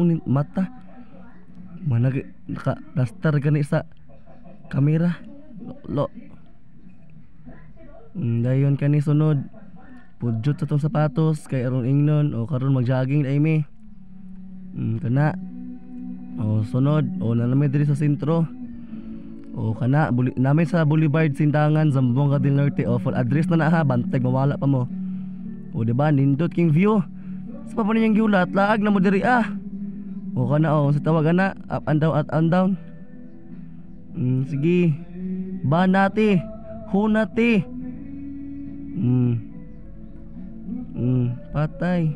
unin mata. Manag naka raster gani sa kamera. Lo. Dayon kani sunod. Pudjot sa tong sapatos kay aron ingnon o karon mag-jogging dai mi. Kana. O sunod o nanami diri sa sentro. O kana namin sa Boulevard Sindangan Zamboanga del Norte o full address na ha bantay mawala pa mo. O diba nindot king view. Sa pa niyang giulat laag na mo diri O kana o sa tawag ana up and down. Sige. Banati. Hunati. Patay.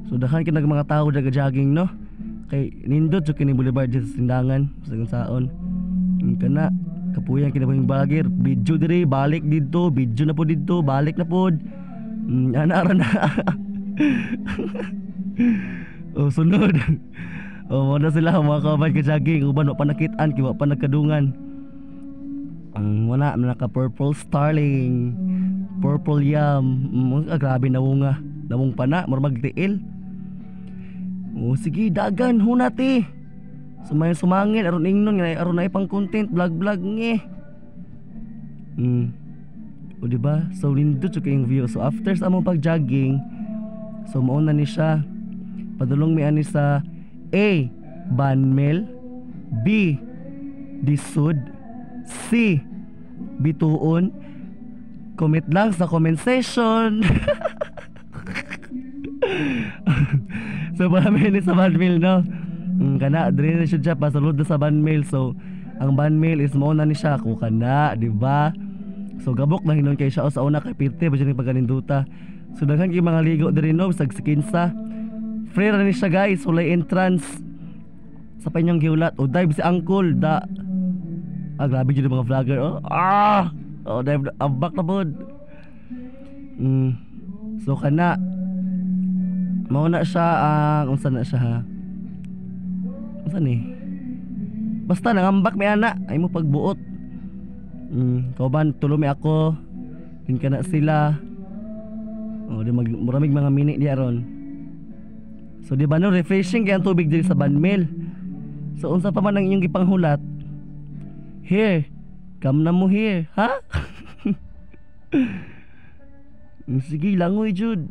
Sudahan kina mga tao daga jogging no. Kay nindot sa kini Boulevard sa Sindangan sa saon. Kana kapuyan kina mga bagir, video diri, balik didto, video na po didto, balik na pod. Ana ra na. O sunod. O mo na sila mga kaban ka jogging, uban wa pa nakit-an, kiwa pa nagkadungan. Wala naka purple starling, purple yam. Grabe nawunga. Nawung pa na, murag magtiil. O sige dagan hunati. Sumangin aron ingnon nga aron ay pang content vlog nge. O diba? So lindot sa kayong view. So after sa among pag-jogging, so mauna ni siya. Padulong mi ani sa A. Banmel, B. Disud, C. Bituon. Comment lang sa comment section. So marami ni sa Banmel no. Kana diri na siya pasulod na sa Banmel. So ang Banmel is mo na ni siya ko kana, di ba? So gabok na hinon kay siya sa una kay pirte ba siya ni paganinduta. So daghan kay mga ligo diri no sa sikinsa. Free ra ni siya guys, walay entrance. Sa panyang giulat o dive si Uncle da. Grabe jud mga vlogger dive abak na pod. So kana mao na siya unsa na siya ha. Unsa ni? Basta nangambak may ana ay mo pagbuot. Kauban tulo mi ako. Din kana sila. O di muramig mga mini di aron. So di ba no refreshing kay ang tubig diri sa Banmel. So unsa pa man ang inyong gipanghulat? Here. Come na mo here, ha? Sige langoy jud.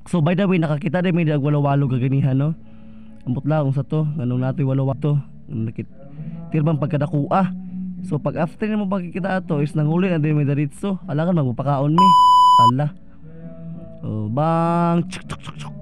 So by the way nakakita din may walo-walo kaganihan no. Ambot lang sa to, nganong natoy walo-walo to. Nakit tirbang pagkadakua. So pag after mo pagkikita ato is nanguli na din may daritso. Alangan magpakaon mi. Tala. Oh bang. Chuk, chuk, chuk, chuk.